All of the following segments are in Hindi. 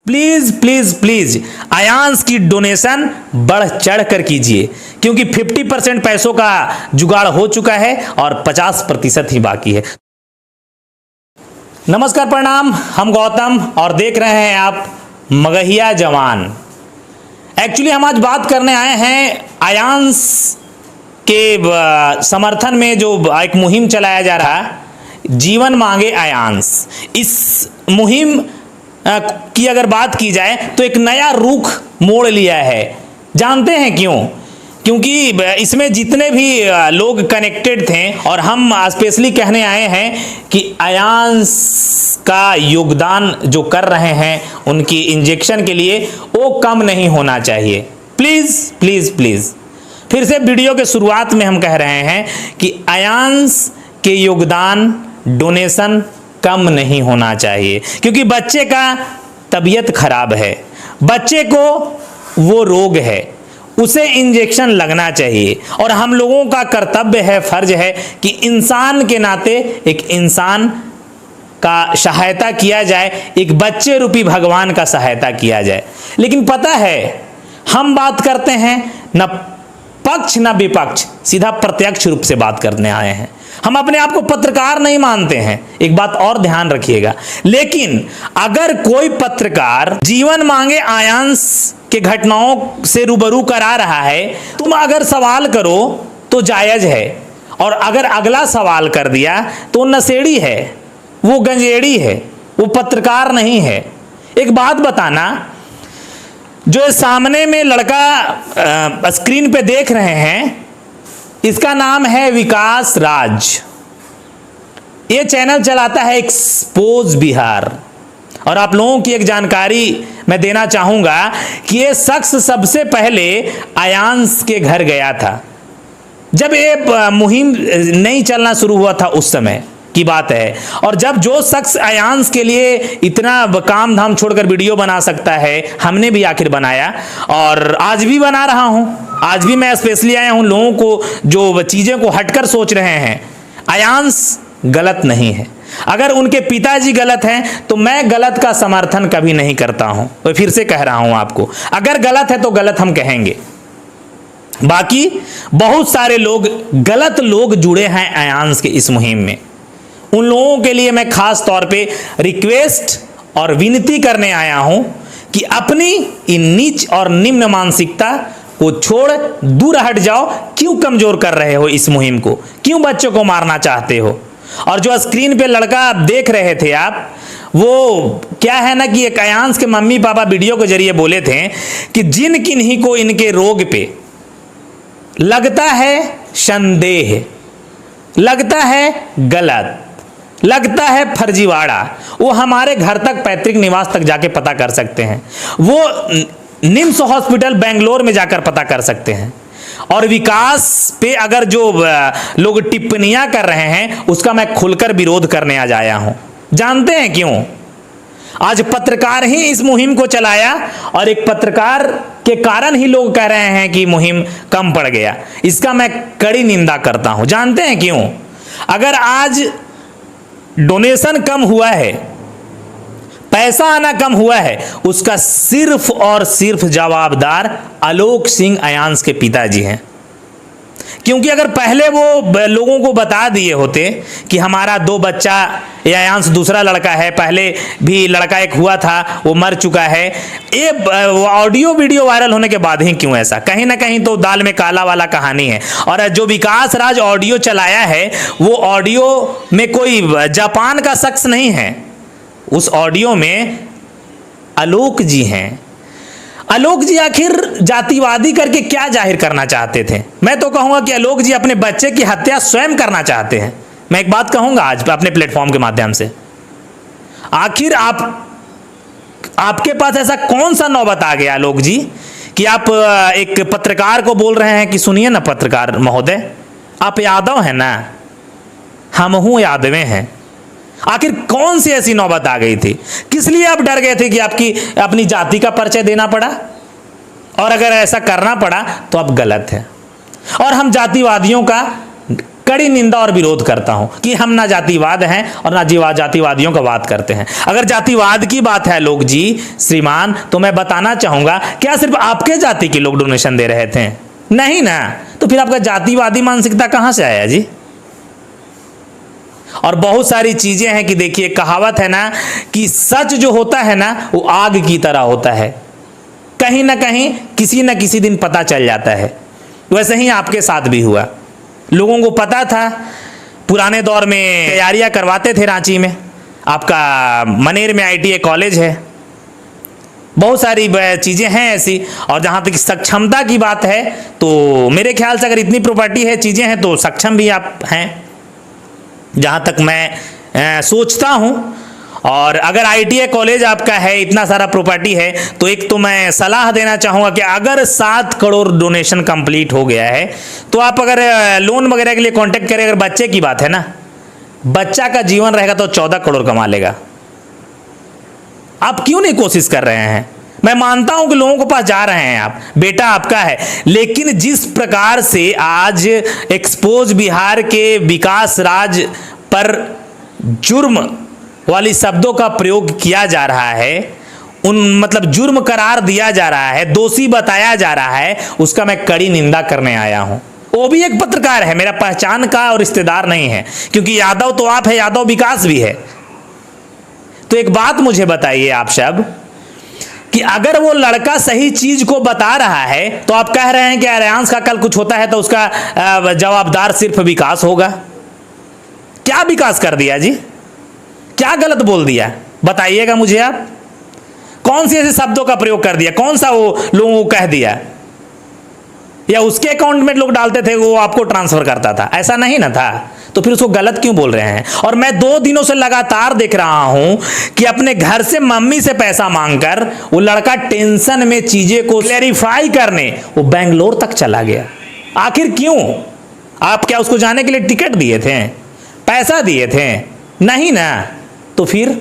प्लीज प्लीज प्लीज आयांश की डोनेशन बढ़ चढ़ कर कीजिए, क्योंकि 50% पैसों का जुगाड़ हो चुका है और 50% ही बाकी है। नमस्कार, प्रणाम। हम गौतम और देख रहे हैं आप मगहिया जवान। एक्चुअली हम आज बात करने आए हैं आयांश के समर्थन में जो एक मुहिम चलाया जा रहा है, जीवन मांगे आयांश। इस मुहिम की अगर बात की जाए तो एक नया रुख मोड़ लिया है। जानते हैं क्यों? क्योंकि इसमें जितने भी लोग कनेक्टेड थे, और हम स्पेशली कहने आए हैं कि आयांश का योगदान जो कर रहे हैं उनकी इंजेक्शन के लिए, वो कम नहीं होना चाहिए। प्लीज प्लीज प्लीज फिर से वीडियो के शुरुआत में हम कह रहे हैं कि आयांश के योगदान डोनेशन कम नहीं होना चाहिए, क्योंकि बच्चे का तबीयत खराब है, बच्चे को वो रोग है, उसे इंजेक्शन लगना चाहिए। और हम लोगों का कर्तव्य है, फर्ज है कि इंसान के नाते एक इंसान का सहायता किया जाए, एक बच्चे रूपी भगवान का सहायता किया जाए। लेकिन पता है, हम बात करते हैं न पक्ष न विपक्ष, सीधा प्रत्यक्ष रूप से बात करने आए हैं। हम अपने आप को पत्रकार नहीं मानते हैं, एक बात और ध्यान रखिएगा। लेकिन अगर कोई पत्रकार जीवन मांगे आयांश के घटनाओं से रूबरू करा रहा है, तुम अगर सवाल करो तो जायज है, और अगर अगला सवाल कर दिया तो नशेड़ी है, वो गंजेड़ी है, वो पत्रकार नहीं है। एक बात बताना, जो सामने में लड़का स्क्रीन पे देख रहे हैं, इसका नाम है विकास राज। ये चैनल चलाता है एक्सपोज बिहार। और आप लोगों की एक जानकारी मैं देना चाहूंगा कि ये शख्स सबसे पहले आयांश के घर गया था। जब ये मुहिम नहीं चलना शुरू हुआ था उस समय की बात है। और जब जो शख्स आयांश के लिए इतना काम धाम छोड़कर वीडियो बना सकता है, हमने भी आखिर बनाया और आज भी बना रहा हूं। आज भी मैं स्पेशली आया हूं लोगों को जो चीजें को हटकर सोच रहे हैं। आयांश गलत नहीं है। अगर उनके पिताजी गलत हैं तो मैं गलत का समर्थन कभी नहीं करता हूं। तो फिर से कह रहा हूं आपको, अगर गलत है तो गलत हम कहेंगे। बाकी बहुत सारे लोग, गलत लोग जुड़े हैं आयांश के इस मुहिम में। उन लोगों के लिए मैं खास तौर पे रिक्वेस्ट और विनती करने आया हूं कि अपनी इन नीच और निम्न मानसिकता को छोड़ दूर हट जाओ। क्यों कमजोर कर रहे हो इस मुहिम को? क्यों बच्चों को मारना चाहते हो? और जो स्क्रीन पे लड़का देख रहे थे आप, वो क्या है ना कि एक आयांश के मम्मी पापा वीडियो के जरिए बोले थे कि जिन किन्हीं को इनके रोग पे लगता है संदेह, लगता है गलत, लगता है फर्जीवाड़ा, वो हमारे घर तक, पैतृक निवास तक जाके पता कर सकते हैं। वो निम्स हॉस्पिटल बेंगलोर में जाकर पता कर सकते हैं। और विकास पे अगर जो लोग टिप्पणियां कर रहे हैं, उसका मैं खुलकर विरोध करने आज आया हूं। जानते हैं क्यों? आज पत्रकार ही इस मुहिम को चलाया, और एक पत्रकार के कारण ही लोग कह रहे हैं कि मुहिम कम पड़ गया। इसका मैं कड़ी निंदा करता हूं। जानते हैं क्यों? अगर आज डोनेशन कम हुआ है, पैसा आना कम हुआ है, उसका सिर्फ और सिर्फ जवाबदार आलोक सिंह आयांश के पिताजी हैं। क्योंकि अगर पहले वो लोगों को बता दिए होते कि हमारा 2 बच्चा, या आयांश दूसरा लड़का है, पहले भी लड़का एक हुआ था, वो मर चुका है, ये ऑडियो वीडियो वायरल होने के बाद ही क्यों ऐसा? कहीं ना कहीं तो दाल में काला वाला कहानी है। और जो विकास राज ऑडियो चलाया है, वो ऑडियो में कोई जापान का शख्स नहीं है, उस ऑडियो में आलोक जी हैं। आलोक जी आखिर जातिवादी करके क्या जाहिर करना चाहते थे? मैं तो कहूंगा कि आलोक जी अपने बच्चे की हत्या स्वयं करना चाहते हैं। मैं एक बात कहूंगा आज अपने प्लेटफॉर्म के माध्यम से, आखिर आपके पास ऐसा कौन सा नौबत आ गया आलोक जी कि आप एक पत्रकार को बोल रहे हैं कि सुनिए ना पत्रकार महोदय, आप यादव हैं ना, हम हूं यादवें हैं। आखिर कौन सी ऐसी नौबत आ गई थी? किस लिए आप डर गए थे कि आपकी अपनी जाति का परिचय देना पड़ा? और अगर ऐसा करना पड़ा तो अब गलत है। और हम जातिवादियों का कड़ी निंदा और विरोध करता हूं कि हम ना जातिवाद हैं और ना जातिवादियों का बात करते हैं। अगर जातिवाद की बात है लोग जी श्रीमान, तो मैं बताना चाहूंगा, क्या सिर्फ आपके जाति के लोग डोनेशन दे रहे थे? नहीं ना। तो फिर आपका जातिवादी मानसिकता कहां से आया जी? और बहुत सारी चीजें हैं कि देखिए, कहावत है ना कि सच जो होता है ना वो आग की तरह होता है, कहीं ना कहीं किसी न किसी दिन पता चल जाता है। वैसे ही आपके साथ भी हुआ। लोगों को पता था, पुराने दौर में तैयारियां करवाते थे रांची में, आपका मनेर में ITA कॉलेज है, बहुत सारी चीज़ें हैं ऐसी। और जहाँ तक सक्षमता की बात है तो मेरे ख्याल से अगर इतनी प्रॉपर्टी है, चीज़ें हैं, तो सक्षम भी आप हैं, जहाँ तक मैं सोचता हूँ। और अगर ITA कॉलेज आपका है, इतना सारा प्रॉपर्टी है, तो एक तो मैं सलाह देना चाहूँगा कि अगर 7 करोड़ डोनेशन कंप्लीट हो गया है तो आप अगर लोन वगैरह के लिए कांटेक्ट करें। अगर बच्चे की बात है ना, बच्चा का जीवन रहेगा तो 14 करोड़ कमा लेगा। आप क्यों नहीं कोशिश कर रहे हैं? मैं मानता हूं कि लोगों के पास जा रहे हैं आप, बेटा आपका है, लेकिन जिस प्रकार से आज एक्सपोज बिहार के विकास राज पर जुर्म वाली शब्दों का प्रयोग किया जा रहा है, मतलब जुर्म करार दिया जा रहा है, दोषी बताया जा रहा है, उसका मैं कड़ी निंदा करने आया हूं। वो भी एक पत्रकार है, मेरा पहचान का और रिश्तेदार नहीं है, क्योंकि यादव तो आप है, यादव विकास भी है। तो एक बात मुझे बताइए आप सब कि अगर वो लड़का सही चीज को बता रहा है तो आप कह रहे हैं कि अलियांस का कल कुछ होता है तो उसका जवाबदार सिर्फ विकास होगा। क्या विकास कर दिया जी? क्या गलत बोल दिया? बताइएगा मुझे आप। कौन से ऐसे शब्दों का प्रयोग कर दिया? कौन सा वो लोगों को कह दिया? या उसके अकाउंट में लोग डालते थे, वो आपको ट्रांसफर करता था? ऐसा नहीं ना था। तो फिर उसको गलत क्यों बोल रहे हैं? और मैं 2 दिनों से लगातार देख रहा हूं कि अपने घर से मम्मी से पैसा मांगकर वो लड़का टेंशन में चीजें को क्लैरिफाई करने वो बेंगलोर तक चला गया। आखिर क्यों? आप क्या उसको जाने के लिए टिकट दिए थे, पैसा दिए थे? नहीं ना। तो फिर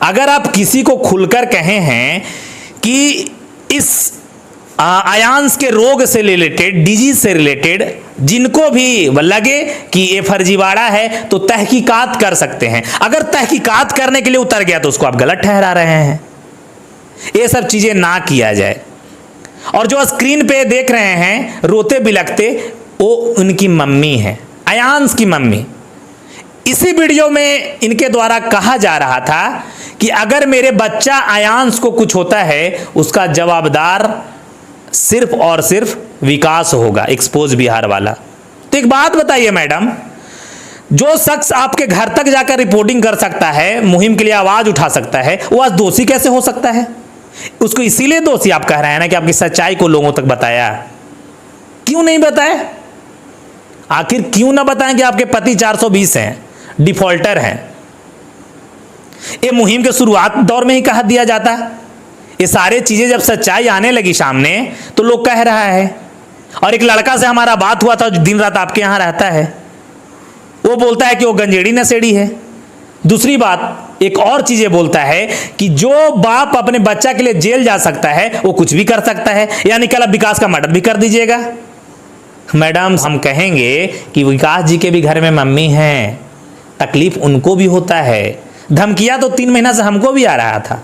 अगर आप किसी को खुलकर कहे हैं कि इस अलियांस के रोग से रिलेटेड, डिजीज से रिलेटेड जिनको भी लगे कि ये फर्जीवाड़ा है तो तहकीकात कर सकते हैं, अगर तहकीकात करने के लिए उतर गया तो उसको आप गलत ठहरा रहे हैं। ये सब चीजें ना किया जाए। और जो स्क्रीन पे देख रहे हैं रोते बिलखते, वो उनकी मम्मी है, अलियांस की मम्मी। इसी वीडियो में इनके द्वारा कहा जा रहा था कि अगर मेरे बच्चा अलियांस को कुछ होता है उसका जवाबदार सिर्फ और सिर्फ विकास होगा, एक्सपोज बिहार वाला। तो एक बात बताइए मैडम, जो शख्स आपके घर तक जाकर रिपोर्टिंग कर सकता है, मुहिम के लिए आवाज उठा सकता है, वो आज दोषी कैसे हो सकता है? उसको इसीलिए दोषी आप कह रहे हैं ना कि आपकी सच्चाई को लोगों तक बताया। क्यों नहीं बताए? आखिर क्यों ना बताएं कि आपके पति 420 हैं, डिफॉल्टर हैं? ये मुहिम के शुरुआत दौर में ही कहा दिया जाता है। ये सारे चीजें जब सच्चाई आने लगी सामने तो लोग कह रहा है। और एक लड़का से हमारा बात हुआ था जो दिन रात आपके यहां रहता है, वो बोलता है कि वो गंजेड़ी नशेड़ी है। दूसरी बात, एक और चीजें बोलता है कि जो बाप अपने बच्चा के लिए जेल जा सकता है वो कुछ भी कर सकता है, यानी कल अब विकास का मर्डर भी कर दीजिएगा। मैडम, हम कहेंगे कि विकास जी के भी घर में मम्मी हैं, तकलीफ उनको भी होता है। धमकियां तो 3 महीना से हमको भी आ रहा था।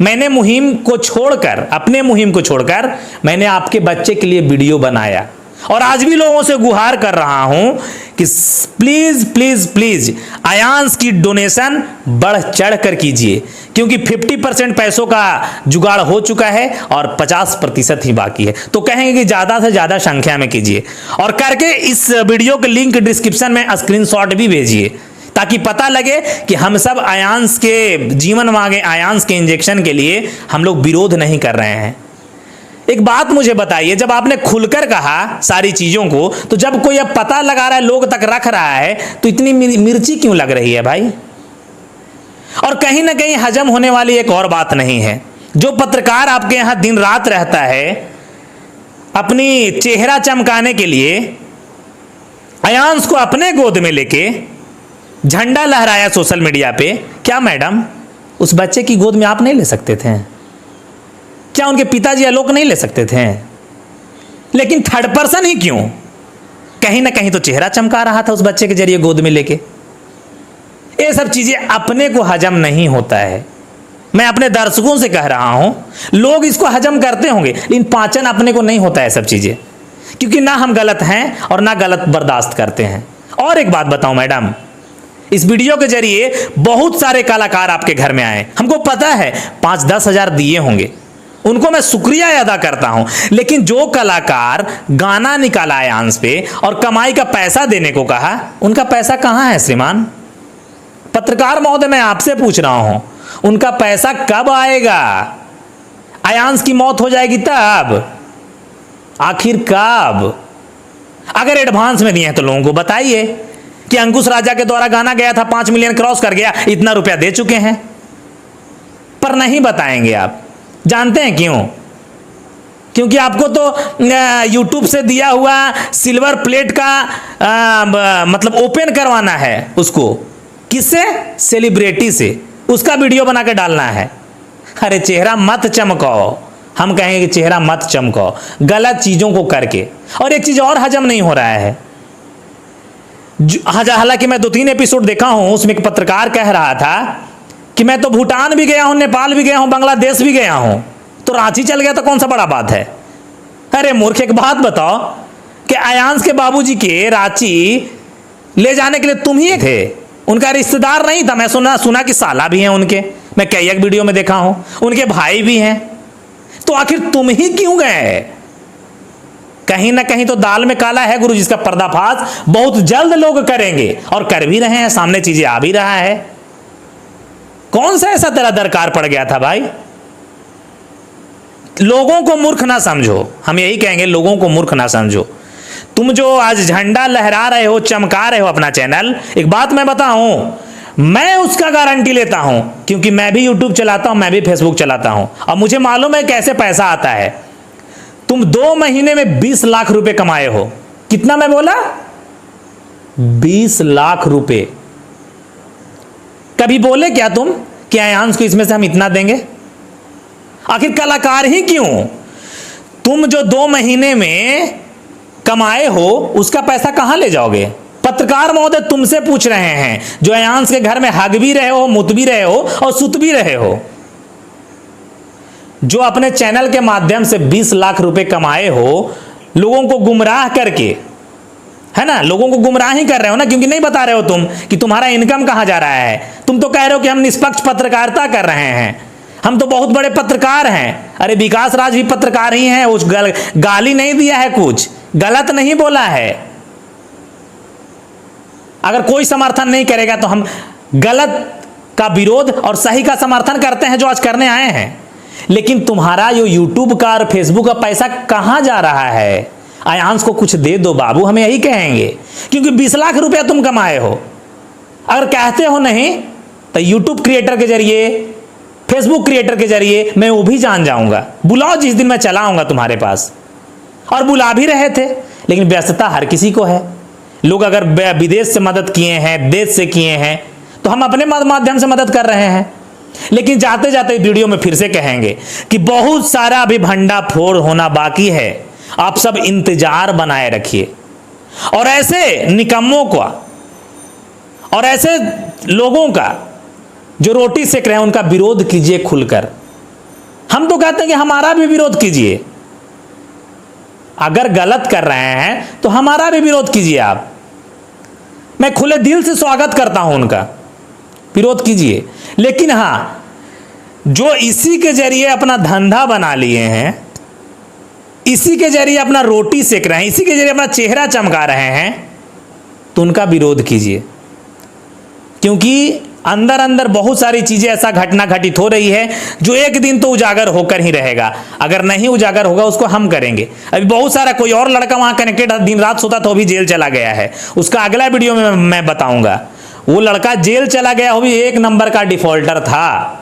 मैंने मुहिम को छोड़कर, अपने मुहिम को छोड़कर, मैंने आपके बच्चे के लिए वीडियो बनाया और आज भी लोगों से गुहार कर रहा हूं कि प्लीज प्लीज प्लीज अलियांस की डोनेशन बढ़ चढ़ कर कीजिए, क्योंकि 50% पैसों का जुगाड़ हो चुका है और 50% ही बाकी है। तो कहेंगे कि ज्यादा से ज्यादा संख्या में कीजिए और करके इस वीडियो के लिंक डिस्क्रिप्शन में स्क्रीनशॉट भी भेजिए, ताकि पता लगे कि हम सब अलियांस के जीवन मांगे, अलियांस के इंजेक्शन के लिए हम लोग विरोध नहीं कर रहे हैं। एक बात मुझे बताइए, जब आपने खुलकर कहा सारी चीजों को, तो जब कोई अब पता लगा रहा है, लोग तक रख रहा है, तो इतनी मिर्ची क्यों लग रही है भाई? और कहीं ना कहीं हजम होने वाली एक और बात नहीं है। जो पत्रकार आपके यहां दिन रात रहता है अपनी चेहरा चमकाने के लिए, अलियांस को अपने गोद में लेके झंडा लहराया सोशल मीडिया पे, क्या मैडम उस बच्चे की गोद में आप नहीं ले सकते थे? क्या उनके पिताजी आलोक नहीं ले सकते थे? लेकिन थर्ड पर्सन ही क्यों? कहीं ना कहीं तो चेहरा चमका रहा था उस बच्चे के जरिए गोद में लेके। ये सब चीजें अपने को हजम नहीं होता है। मैं अपने दर्शकों से कह रहा हूं, लोग इसको हजम करते होंगे लेकिन पाचन अपने को नहीं होता है सब चीजें, क्योंकि ना हम गलत हैं और ना गलत बर्दाश्त करते हैं। और एक बात बताऊं मैडम, इस वीडियो के जरिए बहुत सारे कलाकार आपके घर में आए, हमको पता है 5-10 हजार दिए होंगे, उनको मैं शुक्रिया अदा करता हूं। लेकिन जो कलाकार गाना निकाला आयांश पे और कमाई का पैसा देने को कहा, उनका पैसा कहां है श्रीमान? पत्रकार महोदय, मैं आपसे पूछ रहा हूं, उनका पैसा कब आएगा? आयांश की मौत हो जाएगी तब? आखिर कब? अगर एडवांस में दिए हैं तो लोगों को बताइए कि अंकुश राजा के द्वारा गाना गया था, 5 मिलियन क्रॉस कर गया, इतना रुपया दे चुके हैं। पर नहीं बताएंगे आप। जानते हैं क्यों? क्योंकि आपको तो यूट्यूब से दिया हुआ सिल्वर प्लेट का मतलब ओपन करवाना है उसको। किससे? सेलिब्रिटी से। उसका वीडियो बना के डालना है। अरे चेहरा मत चमकाओ, हम कहेंगे कि चेहरा मत चमकाओ गलत चीजों को करके। और एक चीज और हजम नहीं हो रहा है, हालांकि मैं 2-3 एपिसोड देखा हूं, उसमें एक पत्रकार कह रहा था कि मैं तो भूटान भी गया हूं, नेपाल भी गया हूं, बांग्लादेश भी गया हूं, तो रांची चल गया तो कौन सा बड़ा बात है? अरे मूर्ख, एक बात बताओ कि आयांश के बाबूजी के रांची ले जाने के लिए तुम ही थे, उनका रिश्तेदार नहीं था। मैं सुना कि साला भी हैं उनके, मैं कई एक वीडियो में देखा हूं, उनके भाई भी हैं। तो आखिर तुम ही क्यों गए? कहीं ना कहीं तो दाल में काला है गुरु, जिसका पर्दाफाश बहुत जल्द लोग करेंगे और कर भी रहे हैं, सामने चीजें आ भी रहा है। कौन सा ऐसा तेरा दरकार पड़ गया था भाई? लोगों को मूर्ख ना समझो, हम यही कहेंगे, लोगों को मूर्ख ना समझो। तुम जो आज झंडा लहरा रहे हो, चमका रहे हो अपना चैनल, एक बात मैं बताऊं, मैं उसका गारंटी लेता हूं, क्योंकि मैं भी यूट्यूब चलाता हूं, मैं भी फेसबुक चलाता हूं, और मुझे मालूम है कैसे पैसा आता है। तुम 2 महीने में 20 लाख रुपए कमाए हो। कितना मैं बोला? 20 लाख रुपए। कभी बोले क्या तुम कि आयांश को इसमें से हम इतना देंगे? आखिर कलाकार ही क्यों? तुम जो 2 महीने में कमाए हो उसका पैसा कहां ले जाओगे? पत्रकार महोदय तुमसे पूछ रहे हैं, जो आयांश के घर में हग भी रहे हो, मुत भी रहे हो और सुत भी रहे हो, जो अपने चैनल के माध्यम से 20 लाख रुपए कमाए हो, लोगों को गुमराह करके, है ना, लोगों को गुमराह ही कर रहे हो ना, क्योंकि नहीं बता रहे हो तुम कि तुम्हारा इनकम कहां जा रहा है। तुम तो कह रहे हो कि हम निष्पक्ष पत्रकारिता कर रहे हैं, हम तो बहुत बड़े पत्रकार हैं। अरे विकास राज भी पत्रकार ही हैं, उस गाली नहीं दिया है, कुछ गलत नहीं बोला है। अगर कोई समर्थन नहीं करेगा तो हम गलत का विरोध और सही का समर्थन करते हैं, जो आज करने आए हैं। लेकिन तुम्हारा जो यूट्यूब का और फेसबुक का पैसा कहां जा रहा है? आयांश को कुछ दे दो बाबू, हम यही कहेंगे, क्योंकि 20 लाख रुपया तुम कमाए हो। अगर कहते हो नहीं तो यूट्यूब क्रिएटर के जरिए, फेसबुक क्रिएटर के जरिए मैं वो भी जान जाऊंगा। बुलाओ, जिस दिन मैं चला आऊंगा तुम्हारे पास। और बुला भी रहे थे, लेकिन व्यस्तता हर किसी को है। लोग अगर विदेश से मदद किए हैं, देश से किए हैं, तो हम अपने माध्यम से मदद कर रहे हैं। लेकिन जाते जाते वीडियो में फिर से कहेंगे कि बहुत सारा अभी भंडाफोड़ होना बाकी है। आप सब इंतजार बनाए रखिए, और ऐसे निकम्मों का और ऐसे लोगों का जो रोटी सेक रहे हैं, उनका विरोध कीजिए खुलकर। हम तो कहते हैं कि हमारा भी विरोध कीजिए। अगर गलत कर रहे हैं तो हमारा भी विरोध कीजिए आप। मैं खुले दिल से स्वागत करता हूं उनका, विरोध कीजिए। लेकिन हां, जो इसी के जरिए अपना धंधा बना लिए हैं, इसी के जरिए अपना रोटी सेक रहे हैं, इसी के जरिए अपना चेहरा चमका रहे हैं, तो उनका विरोध कीजिए। क्योंकि अंदर अंदर बहुत सारी चीजें ऐसा घटना घटित हो रही है जो एक दिन तो उजागर होकर ही रहेगा। अगर नहीं उजागर होगा उसको हम करेंगे। अभी बहुत सारा कोई और लड़का वहां कनेक्टेड दिन रात सोता तो अभी जेल चला गया है, उसका अगला वीडियो में मैं बताऊंगा। वो लड़का जेल चला गया, वो भी 1 नंबर का डिफॉल्टर था।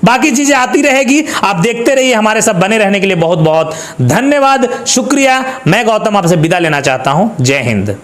बाकी चीजें आती रहेगी, आप देखते रहिए। हमारे साथ बने रहने के लिए बहुत बहुत धन्यवाद, शुक्रिया। मैं गौतम आपसे विदा लेना चाहता हूं। जय हिंद।